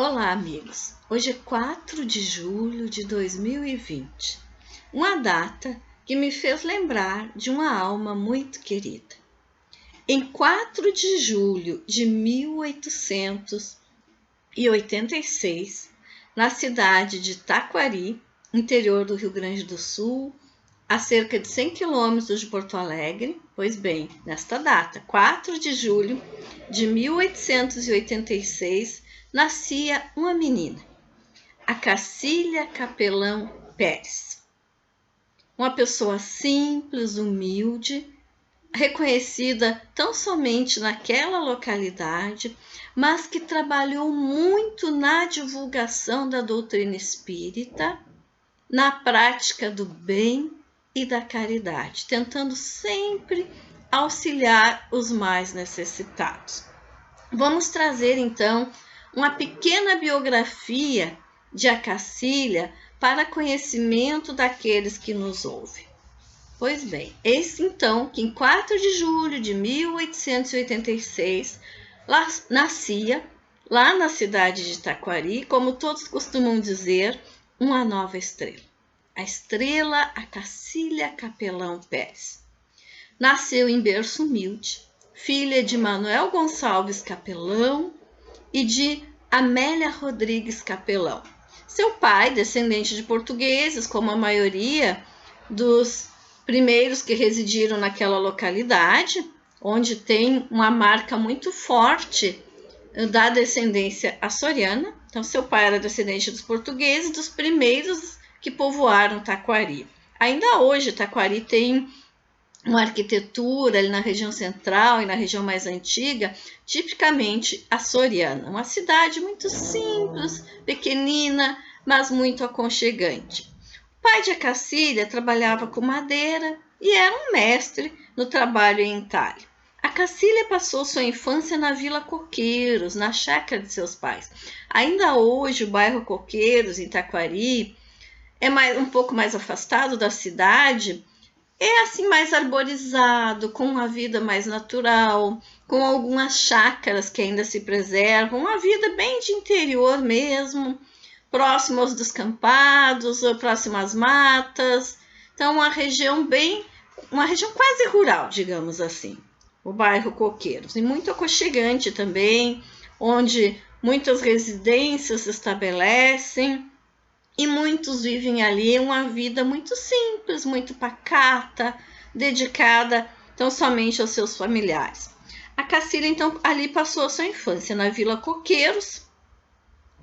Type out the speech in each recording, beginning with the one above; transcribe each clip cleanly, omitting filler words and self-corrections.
Olá, amigos! Hoje é 4 de julho de 2020, uma data que me fez lembrar de uma alma muito querida. Em 4 de julho de 1886, na cidade de Taquari, interior do Rio Grande do Sul, a cerca de 100 quilômetros de Porto Alegre, pois bem, nesta data, 4 de julho de 1886, nascia uma menina, a Cacília Capelão Pérez. Uma pessoa simples, humilde, reconhecida tão somente naquela localidade, mas que trabalhou muito na divulgação da doutrina espírita, na prática do bem e da caridade, tentando sempre auxiliar os mais necessitados. Vamos trazer então uma pequena biografia de a Cacília para conhecimento daqueles que nos ouvem. Pois bem, eis então que em 4 de julho de 1886 nascia, lá na cidade de Taquari, como todos costumam dizer, uma nova estrela. A estrela, a Cacília Capelão Pérez. Nasceu em berço humilde, filha de Manuel Gonçalves Capelão e de Amélia Rodrigues Capelão. Seu pai, descendente de portugueses, como a maioria dos primeiros que residiram naquela localidade, onde tem uma marca muito forte da descendência açoriana. Então, seu pai era descendente dos portugueses, dos primeiros que povoaram Taquari. Ainda hoje, Taquari tem uma arquitetura ali na região central e na região mais antiga, tipicamente açoriana. Uma cidade muito simples, pequenina, mas muito aconchegante. O pai de Cacília trabalhava com madeira e era um mestre no trabalho em entalhe. A Cacília passou sua infância na Vila Coqueiros, na chácara de seus pais. Ainda hoje, o bairro Coqueiros, em Taquari, é um pouco mais afastado da cidade, é assim mais arborizado, com uma vida mais natural, com algumas chácaras que ainda se preservam, uma vida bem de interior mesmo, próximo aos descampados, próximo às matas. Então, uma região quase rural, digamos assim, o bairro Coqueiros. E muito aconchegante também, onde muitas residências se estabelecem, e muitos vivem ali uma vida muito simples, muito pacata, dedicada tão somente aos seus familiares. A Cacília, então, ali passou a sua infância na Vila Coqueiros.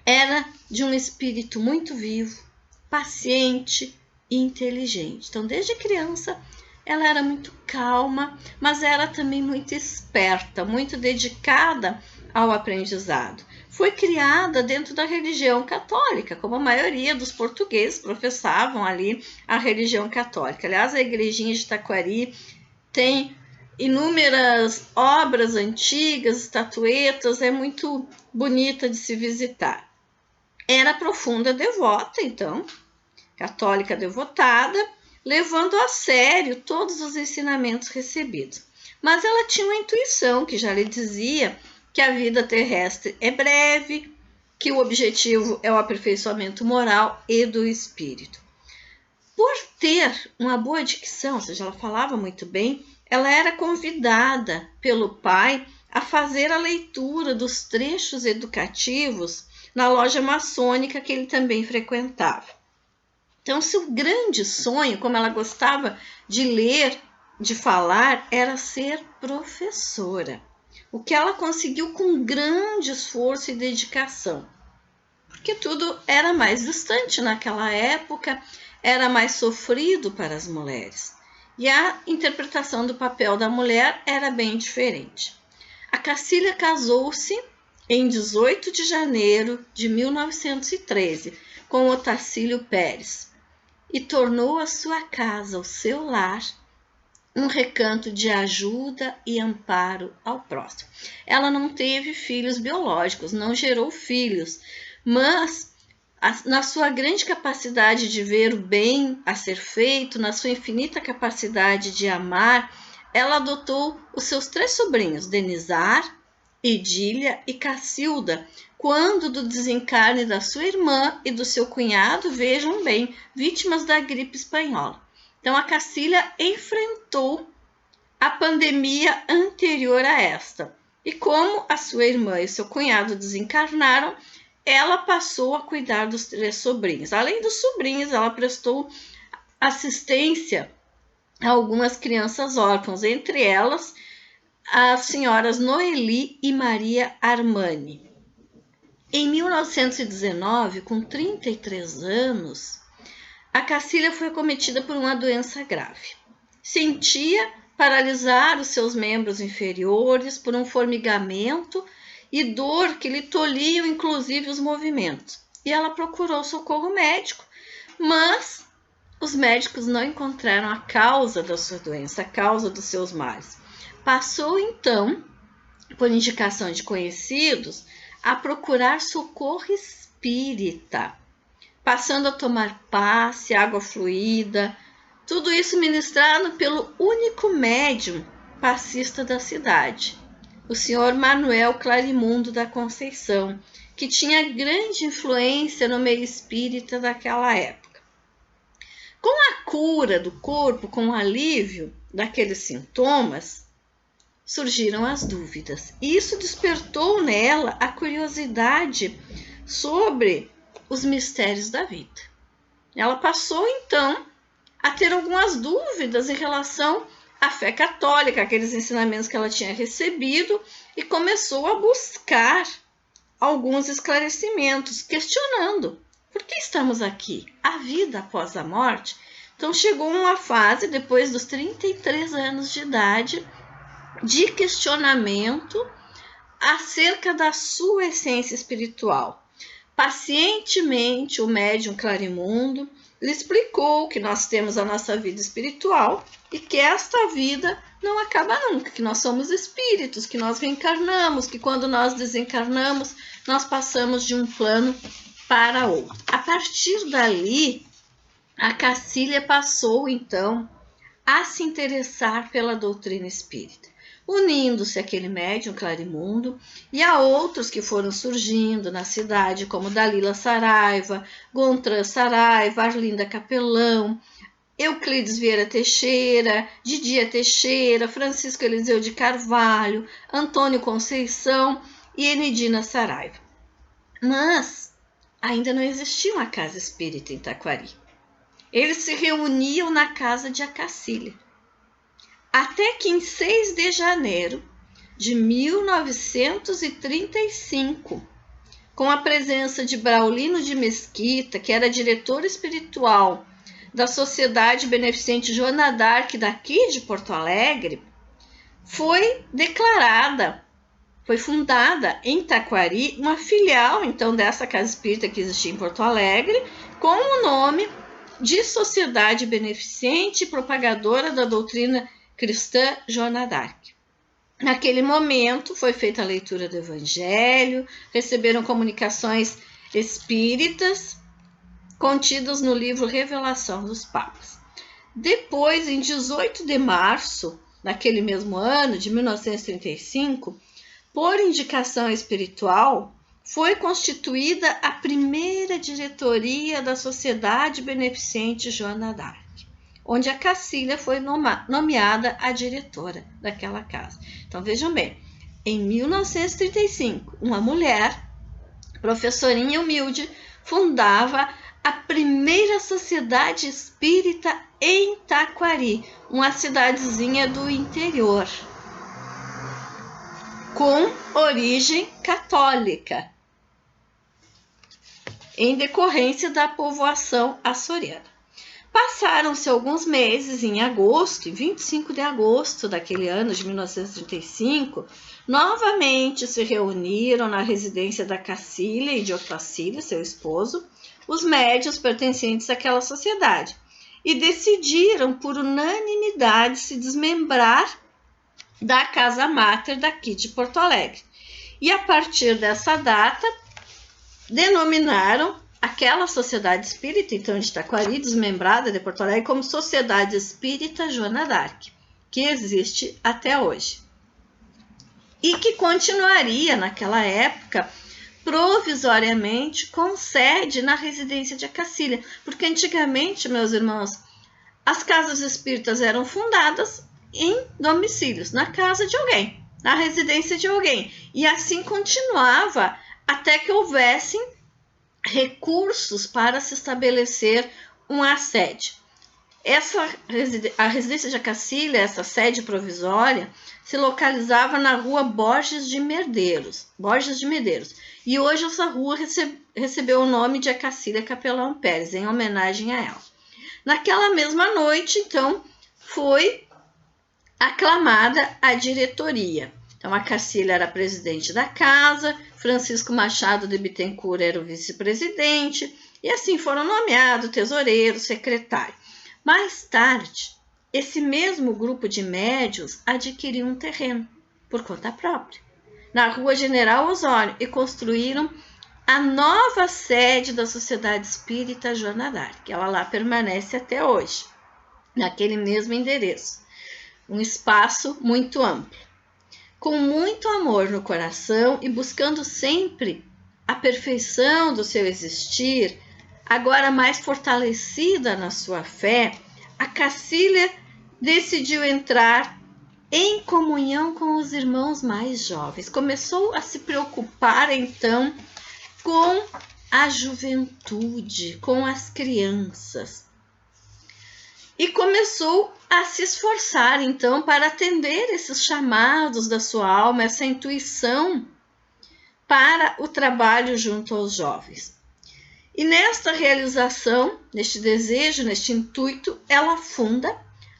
Era de um espírito muito vivo, paciente e inteligente. Então, desde criança, ela era muito calma, mas era também muito esperta, muito dedicada ao aprendizado. Foi criada dentro da religião católica, como a maioria dos portugueses professavam ali a religião católica. Aliás, a igrejinha de Taquari tem inúmeras obras antigas, estatuetas, é muito bonita de se visitar. Era profunda devota, então, católica devotada, levando a sério todos os ensinamentos recebidos. Mas ela tinha uma intuição que já lhe dizia que a vida terrestre é breve, que o objetivo é o aperfeiçoamento moral e do espírito. Por ter uma boa dicção, ou seja, ela falava muito bem, ela era convidada pelo pai a fazer a leitura dos trechos educativos na loja maçônica que ele também frequentava. Então, seu grande sonho, como ela gostava de ler, de falar, era ser professora. O que ela conseguiu com grande esforço e dedicação, porque tudo era mais distante naquela época, era mais sofrido para as mulheres. E a interpretação do papel da mulher era bem diferente. A Cacília casou-se em 18 de janeiro de 1913 com Otacílio Pérez e tornou a sua casa, o seu lar, um recanto de ajuda e amparo ao próximo. Ela não teve filhos biológicos, não gerou filhos, mas na sua grande capacidade de ver o bem a ser feito, na sua infinita capacidade de amar, ela adotou os seus 3 sobrinhos, Denizar, Idília e Cacilda, quando do desencarne da sua irmã e do seu cunhado, vejam bem, vítimas da gripe espanhola. Então, a Cacília enfrentou a pandemia anterior a esta. E como a sua irmã e seu cunhado desencarnaram, ela passou a cuidar dos 3 sobrinhos. Além dos sobrinhos, ela prestou assistência a algumas crianças órfãs, entre elas as senhoras Noeli e Maria Armani. Em 1919, com 33 anos, a Cacília foi acometida por uma doença grave. Sentia paralisar os seus membros inferiores por um formigamento e dor que lhe tolhiam inclusive os movimentos. E ela procurou socorro médico, mas os médicos não encontraram a causa da sua doença, a causa dos seus males. Passou então, por indicação de conhecidos, a procurar socorro espírita, passando a tomar passe, água fluida, tudo isso ministrado pelo único médium passista da cidade, o senhor Manuel Clarimundo da Conceição, que tinha grande influência no meio espírita daquela época. Com a cura do corpo, com o alívio daqueles sintomas, surgiram as dúvidas. E isso despertou nela a curiosidade sobre os mistérios da vida. Ela passou, então, a ter algumas dúvidas em relação à fé católica, aqueles ensinamentos que ela tinha recebido, e começou a buscar alguns esclarecimentos, questionando: por que estamos aqui? A vida após a morte? Então chegou uma fase, depois dos 33 anos de idade, de questionamento acerca da sua essência espiritual. Pacientemente, o médium Clarimundo lhe explicou que nós temos a nossa vida espiritual e que esta vida não acaba nunca, que nós somos espíritos, que nós reencarnamos, que quando nós desencarnamos, nós passamos de um plano para outro. A partir dali, a Cacília passou, então, a se interessar pela doutrina espírita, unindo-se àquele médium Clarimundo e a outros que foram surgindo na cidade, como Dalila Saraiva, Gontran Saraiva, Arlinda Capelão, Euclides Vieira Teixeira, Didia Teixeira, Francisco Eliseu de Carvalho, Antônio Conceição e Enidina Saraiva. Mas ainda não existia uma casa espírita em Taquari. Eles se reuniam na casa de Cacília. Até que em 6 de janeiro de 1935, com a presença de Braulino de Mesquita, que era diretor espiritual da Sociedade Beneficente Joana d'Arc daqui de Porto Alegre, foi fundada em Taquari uma filial, então, dessa casa espírita que existia em Porto Alegre, com o nome de Sociedade Beneficente e Propagadora da Doutrina Cristã Joana d'Arc. Naquele momento foi feita a leitura do Evangelho, receberam comunicações espíritas contidas no livro Revelação dos Papas. Depois, em 18 de março, naquele mesmo ano, de 1935, por indicação espiritual, foi constituída a primeira diretoria da Sociedade Beneficente Joana d'Arc, onde a Cacília foi nomeada a diretora daquela casa. Então, vejam bem, em 1935, uma mulher, professorinha humilde, fundava a primeira sociedade espírita em Taquari, uma cidadezinha do interior, com origem católica, em decorrência da povoação açoriana. Passaram-se alguns meses, em agosto, em 25 de agosto daquele ano de 1935, novamente se reuniram na residência da Cacília e de Otacílio, seu esposo, os médiuns pertencentes àquela sociedade, e decidiram por unanimidade se desmembrar da Casa Máter daqui de Porto Alegre. E a partir dessa data, denominaram aquela Sociedade Espírita, então, de Taquari, desmembrada de Porto Alegre, como Sociedade Espírita Joana d'Arc, que existe até hoje. e que continuaria naquela época provisoriamente com sede na residência de Acacília, porque antigamente, meus irmãos, as casas espíritas eram fundadas em domicílios, na casa de alguém, na residência de alguém, e assim continuava até que houvessem recursos para se estabelecer uma sede. A residência de Acacília, essa sede provisória, se localizava na rua Borges de Medeiros, e hoje essa rua recebeu o nome de Acacília Capelão Pérez, em homenagem a ela. Naquela mesma noite, então, foi aclamada a diretoria. Então, a Cacília era presidente da casa, Francisco Machado de Bittencourt era o vice-presidente, e assim foram nomeados tesoureiro, secretário. Mais tarde, esse mesmo grupo de médiuns adquiriu um terreno, por conta própria, na Rua General Osório, e construíram a nova sede da Sociedade Espírita Joana d'Arc. Ela lá permanece até hoje, naquele mesmo endereço. Um espaço muito amplo. Com muito amor no coração e buscando sempre a perfeição do seu existir, agora mais fortalecida na sua fé, a Cacília decidiu entrar em comunhão com os irmãos mais jovens. Começou a se preocupar, então, com a juventude, com as crianças. E começou a se esforçar, então, para atender esses chamados da sua alma, essa intuição para o trabalho junto aos jovens. E nesta realização, neste desejo, neste intuito, ela funda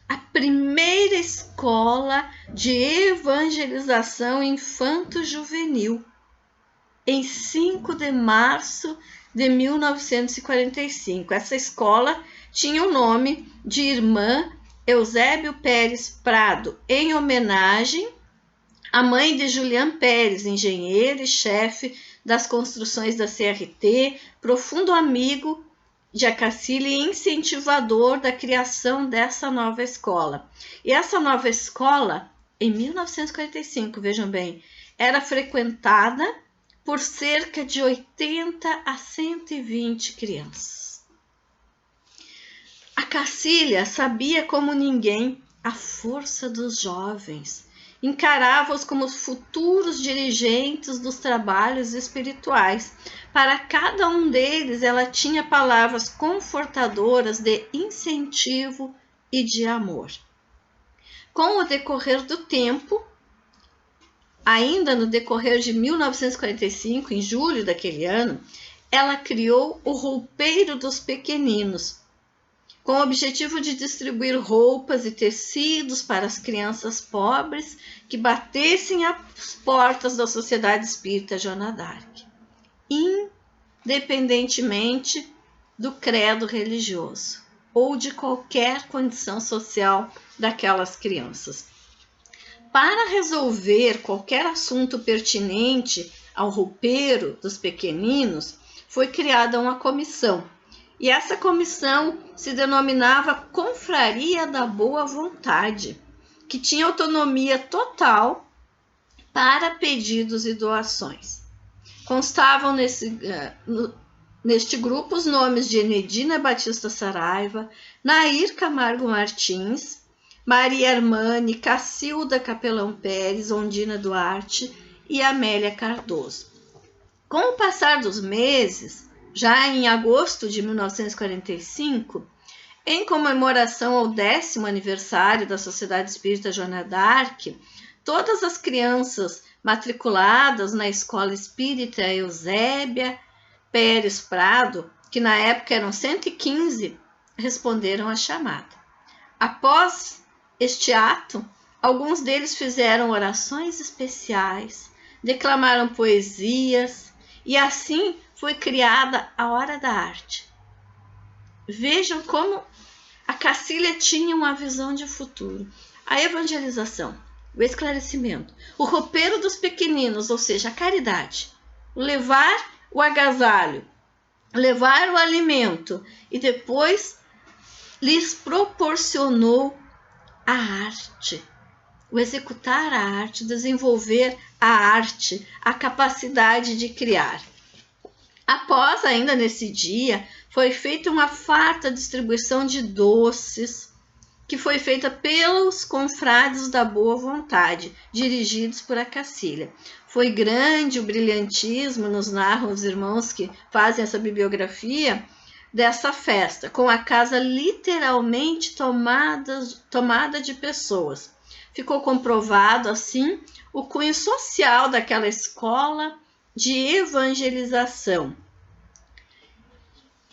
a primeira escola de evangelização infanto-juvenil, em 5 de março de 1945. Essa escola tinha o nome de Irmã Eusébio Pérez Prado, em homenagem à mãe de Julián Pérez, engenheiro e chefe das construções da CRT, profundo amigo de Acacília e incentivador da criação dessa nova escola. E essa nova escola, em 1945, vejam bem, era frequentada por cerca de 80 a 120 crianças. A Cacília sabia como ninguém a força dos jovens, encarava-os como futuros dirigentes dos trabalhos espirituais. Para cada um deles, ela tinha palavras confortadoras de incentivo e de amor. Com o decorrer do tempo, ainda no decorrer de 1945, em julho daquele ano, ela criou o Roupeiro dos Pequeninos, com o objetivo de distribuir roupas e tecidos para as crianças pobres que batessem às portas da Sociedade Espírita Joana d'Arc, independentemente do credo religioso ou de qualquer condição social daquelas crianças. Para resolver qualquer assunto pertinente ao roupeiro dos pequeninos, foi criada uma comissão. E essa comissão se denominava Confraria da Boa Vontade, que tinha autonomia total para pedidos e doações. Constavam neste grupo os nomes de Enedina Batista Saraiva, Nair Camargo Martins, Maria Armani, Cacilda Capelão Pérez, Ondina Duarte e Amélia Cardoso. Com o passar dos meses, já em agosto de 1945, em comemoração ao 10º aniversário da Sociedade Espírita Joana d'Arc, todas as crianças matriculadas na Escola Espírita Eusébia Pérez Prado, que na época eram 115, responderam à chamada. Após este ato, alguns deles fizeram orações especiais, declamaram poesias e assim foi criada a Hora da Arte. Vejam como a Cacília tinha uma visão de futuro. A evangelização, o esclarecimento, o roupeiro dos pequeninos, ou seja, a caridade, levar o agasalho, levar o alimento e depois lhes proporcionou a arte. o executar a arte, desenvolver a arte, a capacidade de criar. Após, ainda nesse dia, foi feita uma farta distribuição de doces, que foi feita pelos confrades da boa vontade, dirigidos por Acacília. Foi grande o brilhantismo, nos narram os irmãos que fazem essa bibliografia, dessa festa, com a casa literalmente tomada de pessoas. Ficou comprovado, assim, o cunho social daquela escola de evangelização.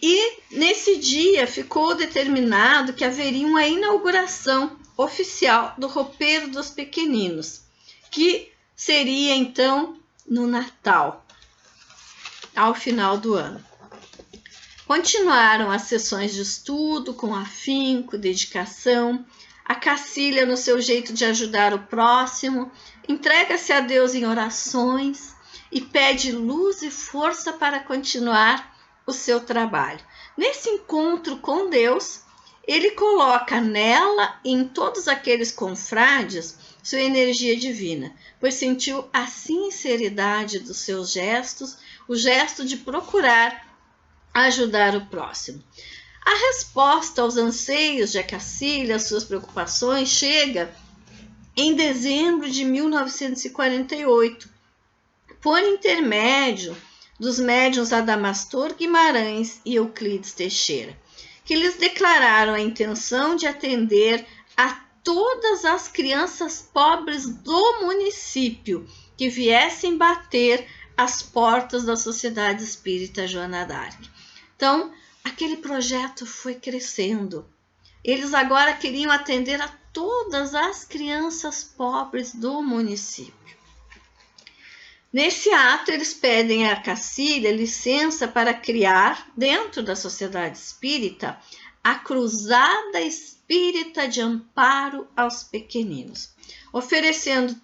E nesse dia ficou determinado que haveria uma inauguração oficial do roupeiro dos pequeninos, que seria então no Natal, ao final do ano. Continuaram as sessões de estudo com afinco, dedicação. A Cacília, no seu jeito de ajudar o próximo, entrega-se a Deus em orações e pede luz e força para continuar o seu trabalho. Nesse encontro com Deus, ele coloca nela e em todos aqueles confrades sua energia divina, pois sentiu a sinceridade dos seus gestos, o gesto de procurar ajudar o próximo. A resposta aos anseios de Acacília, às suas preocupações, chega em dezembro de 1948, por intermédio dos médiuns Adamastor Guimarães e Euclides Teixeira, que lhes declararam a intenção de atender a todas as crianças pobres do município que viessem bater as portas da Sociedade Espírita Joana d'Arc. Então, aquele projeto foi crescendo. Eles agora queriam atender a todas as crianças pobres do município. Nesse ato, eles pedem a Cacília licença para criar, dentro da Sociedade Espírita, a Cruzada Espírita de Amparo aos Pequeninos, oferecendo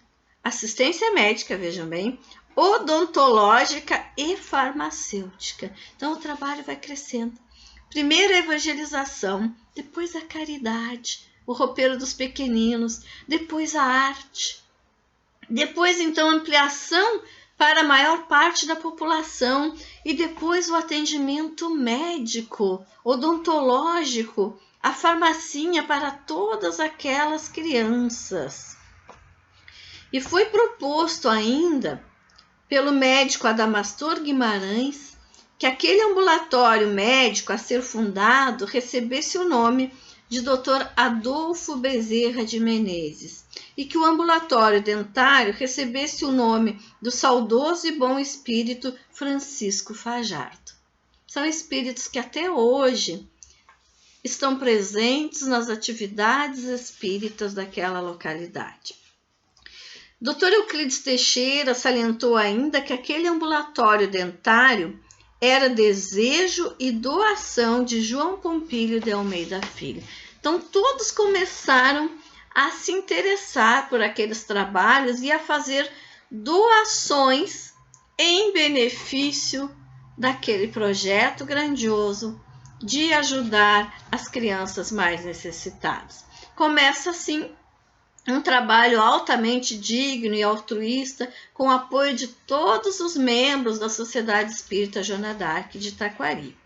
assistência médica, vejam bem, odontológica e farmacêutica. Então, o trabalho vai crescendo. Primeiro a evangelização, depois a caridade, o roupeiro dos pequeninos, depois a arte, depois, então, a ampliação para a maior parte da população e depois o atendimento médico, odontológico, a farmacinha para todas aquelas crianças. E foi proposto ainda pelo médico Adamastor Guimarães que aquele ambulatório médico a ser fundado recebesse o nome de Dr. Adolfo Bezerra de Menezes e que o ambulatório dentário recebesse o nome do saudoso e bom espírito Francisco Fajardo. São espíritos que até hoje estão presentes nas atividades espíritas daquela localidade. Dr. Euclides Teixeira salientou ainda que aquele ambulatório dentário era desejo e doação de João Pompílio de Almeida Filho. Então, todos começaram a se interessar por aqueles trabalhos e a fazer doações em benefício daquele projeto grandioso de ajudar as crianças mais necessitadas. Começa assim um trabalho altamente digno e altruísta, com o apoio de todos os membros da Sociedade Espírita Joana d'Arc de Taquari.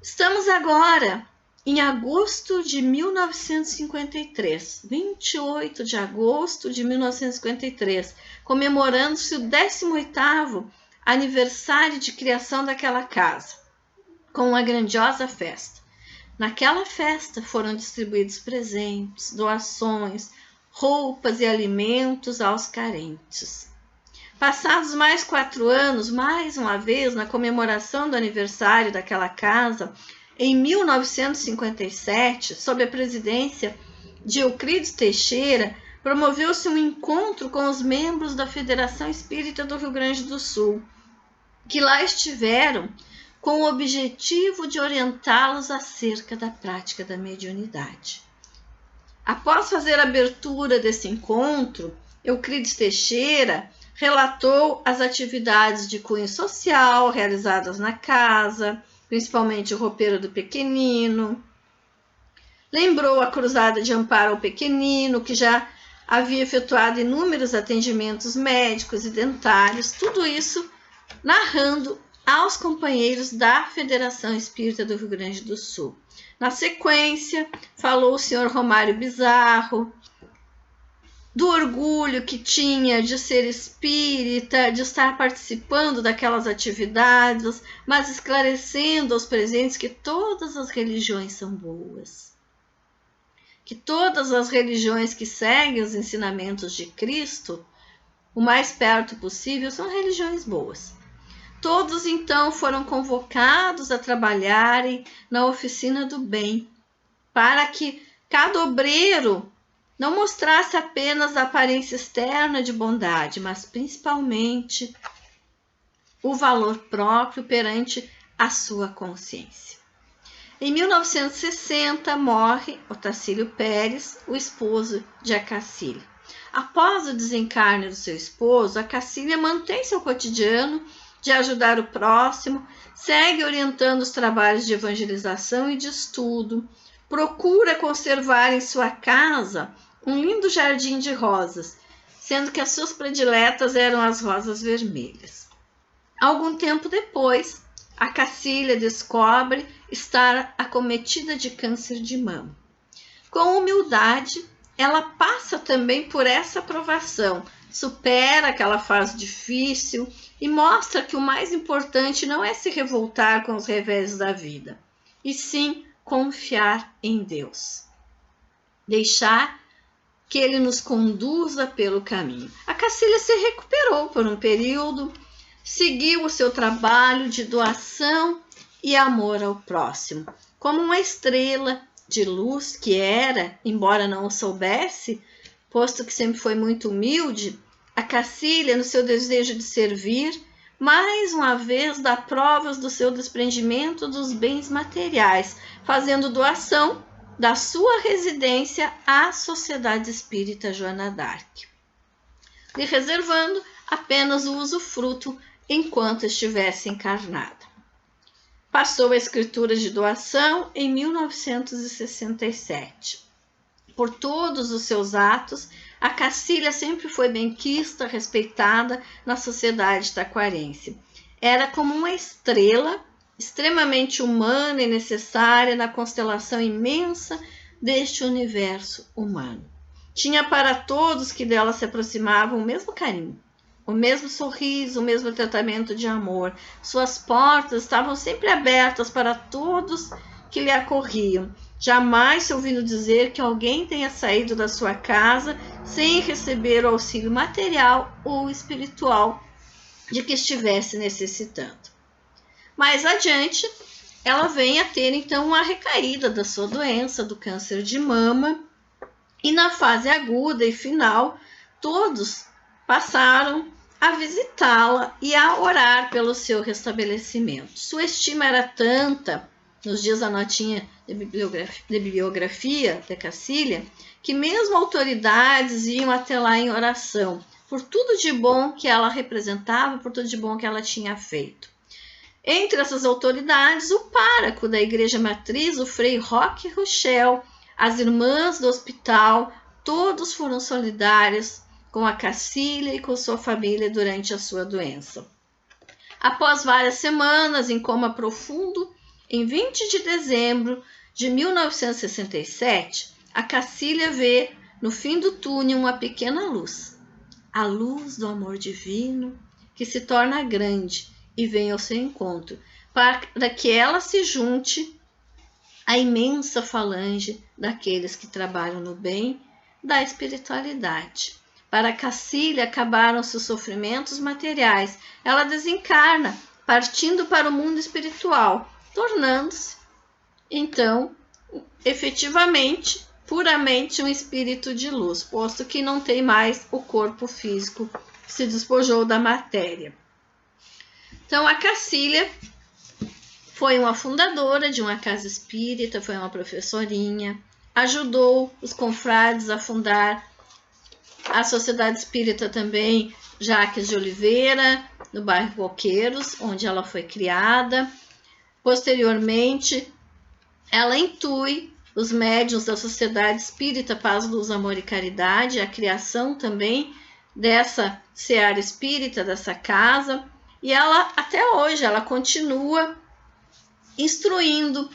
Estamos agora em agosto de 1953, 28 de agosto de 1953, comemorando-se o 18º aniversário de criação daquela casa, com uma grandiosa festa. Naquela festa foram distribuídos presentes, doações, roupas e alimentos aos carentes. Passados mais 4 anos, mais uma vez, na comemoração do aniversário daquela casa, em 1957, sob a presidência de Euclides Teixeira, promoveu-se um encontro com os membros da Federação Espírita do Rio Grande do Sul, que lá estiveram com o objetivo de orientá-los acerca da prática da mediunidade. Após fazer a abertura desse encontro, Euclides Teixeira relatou as atividades de cunho social realizadas na casa, principalmente o roupeiro do pequenino. Lembrou a Cruzada de Amparo ao Pequenino, que já havia efetuado inúmeros atendimentos médicos e dentários, tudo isso narrando aos companheiros da Federação Espírita do Rio Grande do Sul. Na sequência, falou o senhor Romário Bizarro, do orgulho que tinha de ser espírita, de estar participando daquelas atividades, mas esclarecendo aos presentes que todas as religiões são boas. Que todas as religiões que seguem os ensinamentos de Cristo, o mais perto possível, são religiões boas. Todos, então, foram convocados a trabalharem na oficina do bem, para que cada obreiro não mostrasse apenas a aparência externa de bondade, mas principalmente o valor próprio perante a sua consciência. Em 1960, morre Otacílio Pérez, o esposo de Acacília. Após o desencarne do seu esposo, Acacília mantém seu cotidiano de ajudar o próximo, segue orientando os trabalhos de evangelização e de estudo, procura conservar em sua casa um lindo jardim de rosas, sendo que as suas prediletas eram as rosas vermelhas. Algum tempo depois, a Cacília descobre estar acometida de câncer de mama. Com humildade, ela passa também por essa provação, supera aquela fase difícil e mostra que o mais importante não é se revoltar com os reveses da vida, e sim confiar em Deus. Deixar que Ele nos conduza pelo caminho. A Cacília se recuperou por um período, seguiu o seu trabalho de doação e amor ao próximo. Como uma estrela de luz que era, embora não o soubesse, posto que sempre foi muito humilde, a Cacília, no seu desejo de servir, mais uma vez dá provas do seu desprendimento dos bens materiais, fazendo doação da sua residência à Sociedade Espírita Joana d'Arc, lhe reservando apenas o usufruto enquanto estivesse encarnada. Passou a escritura de doação em 1967. Por todos os seus atos, a Cacília sempre foi benquista, respeitada na sociedade taquarense. Era como uma estrela extremamente humana e necessária na constelação imensa deste universo humano. Tinha para todos que dela se aproximavam o mesmo carinho, o mesmo sorriso, o mesmo tratamento de amor. Suas portas estavam sempre abertas para todos que lhe acorriam. Jamais se ouvindo dizer que alguém tenha saído da sua casa sem receber o auxílio material ou espiritual de que estivesse necessitando. Mais adiante, ela vem a ter então uma recaída da sua doença, do câncer de mama, e na fase aguda e final, todos passaram a visitá-la e a orar pelo seu restabelecimento. Sua estima era tanta, nos dias da notinha de bibliografia da Cacília, que mesmo autoridades iam até lá em oração, por tudo de bom que ela representava, por tudo de bom que ela tinha feito. Entre essas autoridades, o pároco da Igreja Matriz, o Frei Roque Rochel, as irmãs do hospital, todos foram solidários com a Cacília e com sua família durante a sua doença. Após várias semanas em coma profundo, em 20 de dezembro de 1967, a Cacília vê no fim do túnel uma pequena luz, a luz do amor divino, que se torna grande e vem ao seu encontro, para que ela se junte à imensa falange daqueles que trabalham no bem da espiritualidade. Para Cacília acabaram-se os sofrimentos materiais. Ela desencarna, partindo para o mundo espiritual, tornando-se, então, efetivamente, puramente um espírito de luz, posto que não tem mais o corpo físico que se despojou da matéria. Então, a Cacília foi uma fundadora de uma casa espírita, foi uma professorinha, ajudou os confrades a fundar a Sociedade Espírita também, Jaques de Oliveira, no bairro Coqueiros, onde ela foi criada. Posteriormente, ela intui os médiuns da Sociedade Espírita Paz, Luz, Amor e Caridade, a criação também dessa seara espírita, dessa casa, e ela até hoje ela continua instruindo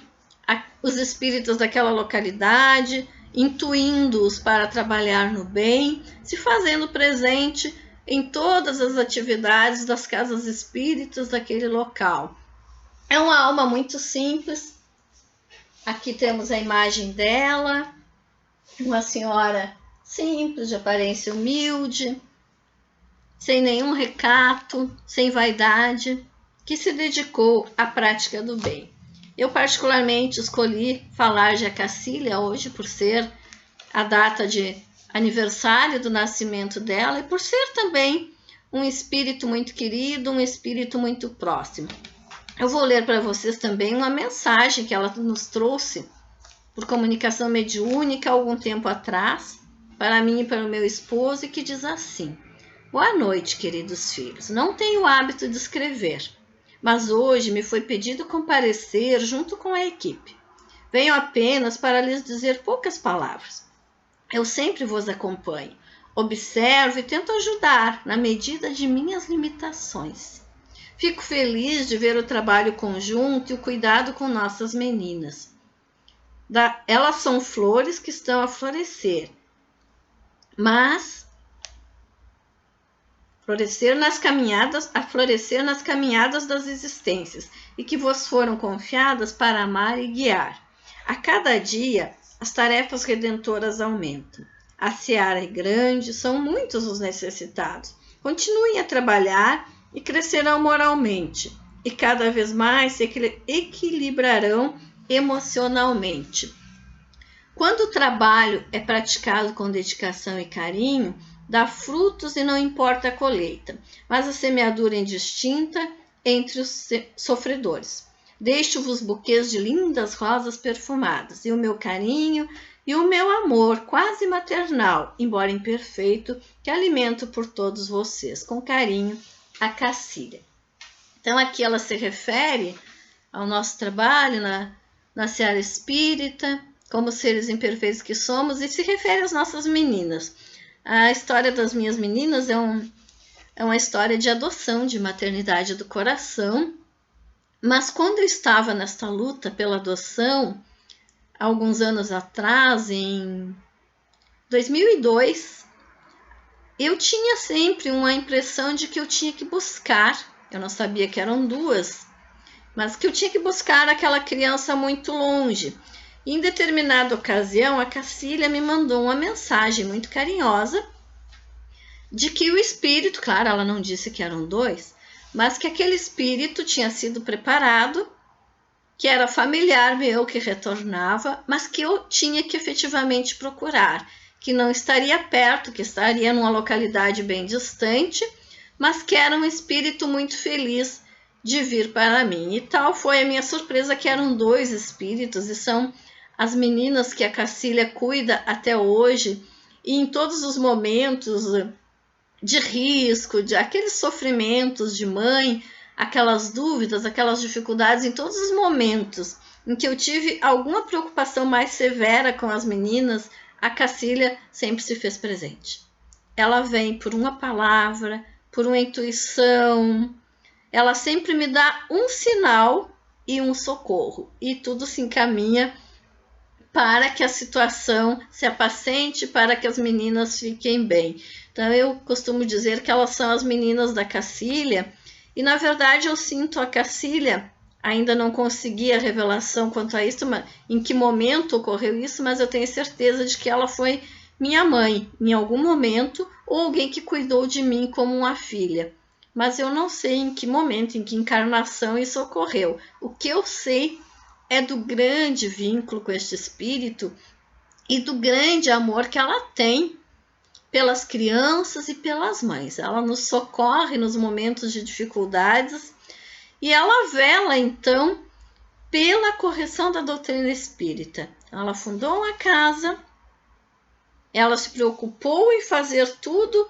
os espíritos daquela localidade, intuindo-os para trabalhar no bem, se fazendo presente em todas as atividades das casas espíritas daquele local. É uma alma muito simples. Aqui temos a imagem dela, uma senhora simples, de aparência humilde, sem nenhum recato, sem vaidade, que se dedicou à prática do bem. Eu particularmente escolhi falar de Cacília hoje por ser a data de aniversário do nascimento dela e por ser também um espírito muito querido, um espírito muito próximo. Eu vou ler para vocês também uma mensagem que ela nos trouxe por comunicação mediúnica algum tempo atrás, para mim e para o meu esposo, e que diz assim: Boa noite, queridos filhos. Não tenho o hábito de escrever, mas hoje me foi pedido comparecer junto com a equipe. Venho apenas para lhes dizer poucas palavras. Eu sempre vos acompanho, observo e tento ajudar na medida de minhas limitações. Fico feliz de ver o trabalho conjunto e o cuidado com nossas meninas. Elas são flores que estão a florescer, mas florescer nas caminhadas das existências e que vos foram confiadas para amar e guiar. A cada dia, as tarefas redentoras aumentam. A seara é grande, são muitos os necessitados. Continuem a trabalhar e crescerão moralmente, e cada vez mais se equilibrarão emocionalmente. Quando o trabalho é praticado com dedicação e carinho, dá frutos e não importa a colheita, mas a semeadura é indistinta entre os sofredores. Deixo-vos buquês de lindas rosas perfumadas, e o meu carinho e o meu amor quase maternal, embora imperfeito, que alimento por todos vocês. Com carinho, a Cacília. Então aqui ela se refere ao nosso trabalho na seara espírita, como seres imperfeitos que somos, e se refere às nossas meninas. A história das minhas meninas é uma história de adoção, de maternidade do coração, mas quando eu estava nesta luta pela adoção, alguns anos atrás, em 2002, eu tinha sempre uma impressão de que eu tinha que buscar, eu não sabia que eram duas, mas que eu tinha que buscar aquela criança muito longe. E em determinada ocasião, a Cacília me mandou uma mensagem muito carinhosa de que o espírito, claro, ela não disse que eram dois, mas que aquele espírito tinha sido preparado, que era familiar meu que retornava, mas que eu tinha que efetivamente procurar, que não estaria perto, que estaria numa localidade bem distante, mas que era um espírito muito feliz de vir para mim. E tal foi a minha surpresa que eram dois espíritos, e são as meninas que a Cacília cuida até hoje, e em todos os momentos de risco, de aqueles sofrimentos de mãe, aquelas dúvidas, aquelas dificuldades, em todos os momentos em que eu tive alguma preocupação mais severa com as meninas, a Cacília sempre se fez presente. Ela vem por uma palavra, por uma intuição, ela sempre me dá um sinal e um socorro, e tudo se encaminha para que a situação se apacente, para que as meninas fiquem bem. Então eu costumo dizer que elas são as meninas da Cacília, e na verdade eu sinto a Cacília, ainda não consegui a revelação quanto a isso, em que momento ocorreu isso, mas eu tenho certeza de que ela foi minha mãe, em algum momento, ou alguém que cuidou de mim como uma filha. Mas eu não sei em que momento, em que encarnação isso ocorreu. O que eu sei é do grande vínculo com este espírito e do grande amor que ela tem pelas crianças e pelas mães. Ela nos socorre nos momentos de dificuldades e ela vela, então, pela correção da doutrina espírita. Ela fundou uma casa, ela se preocupou em fazer tudo,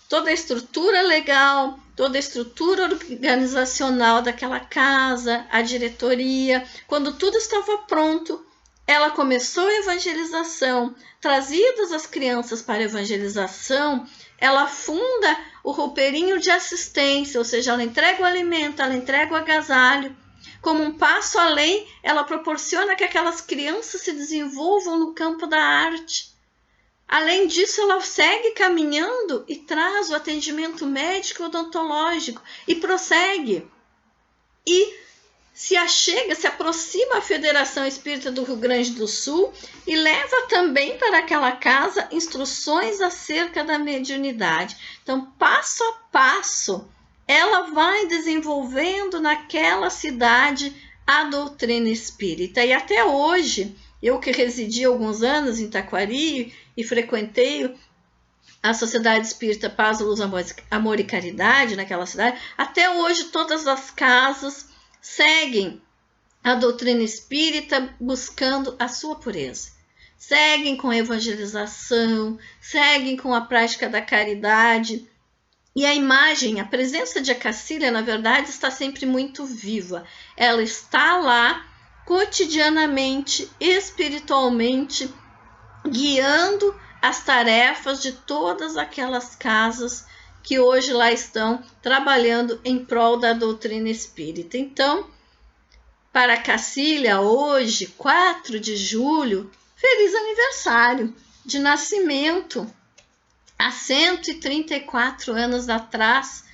toda a estrutura legal, toda a estrutura organizacional daquela casa, a diretoria. Quando tudo estava pronto, ela começou a evangelização, trazidas as crianças para a evangelização, ela funda o roupeirinho de assistência, ou seja, ela entrega o alimento, ela entrega o agasalho. Como um passo além, ela proporciona que aquelas crianças se desenvolvam no campo da arte. Além disso, ela segue caminhando e traz o atendimento médico e odontológico e prossegue. E se aproxima à Federação Espírita do Rio Grande do Sul e leva também para aquela casa instruções acerca da mediunidade. Então, passo a passo, ela vai desenvolvendo naquela cidade a doutrina espírita. E até hoje, eu que residi alguns anos em Taquari e frequentei a Sociedade Espírita Paz, Luz, Amor e Caridade naquela cidade, até hoje todas as casas seguem a doutrina espírita buscando a sua pureza. Seguem com a evangelização, seguem com a prática da caridade. E a imagem, a presença de Acacília, na verdade, está sempre muito viva. Ela está lá cotidianamente, espiritualmente, guiando as tarefas de todas aquelas casas que hoje lá estão trabalhando em prol da doutrina espírita. Então, para Cacília, hoje, 4 de julho, feliz aniversário de nascimento, há 134 anos atrás,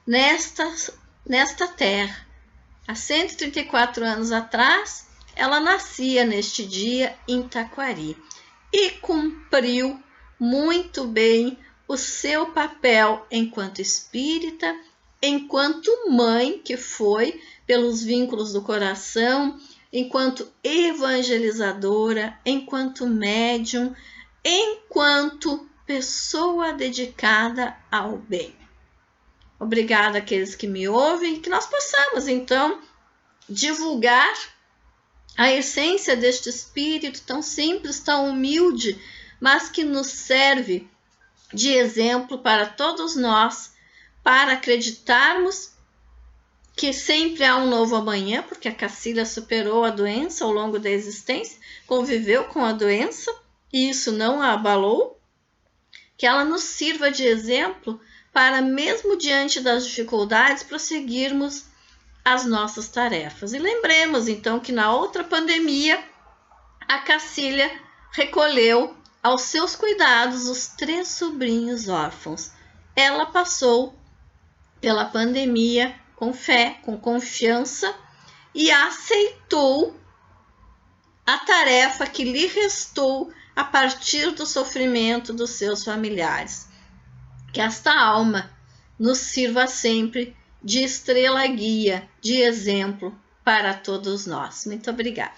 nesta terra. Há 134 anos atrás, ela nascia neste dia em Taquari e cumpriu muito bem o seu papel enquanto espírita, enquanto mãe, que foi pelos vínculos do coração, enquanto evangelizadora, enquanto médium, enquanto pessoa dedicada ao bem. Obrigada àqueles que me ouvem e que nós possamos, então, divulgar a essência deste espírito tão simples, tão humilde, mas que nos serve de exemplo para todos nós, para acreditarmos que sempre há um novo amanhã, porque a Cacília superou a doença ao longo da existência, conviveu com a doença e isso não a abalou, que ela nos sirva de exemplo para, mesmo diante das dificuldades, prosseguirmos as nossas tarefas. E lembremos, então, que na outra pandemia, a Cacília recolheu aos seus cuidados os 3 sobrinhos órfãos. Ela passou pela pandemia com fé, com confiança e aceitou a tarefa que lhe restou a partir do sofrimento dos seus familiares. Que esta alma nos sirva sempre de estrela guia, de exemplo para todos nós. Muito obrigada.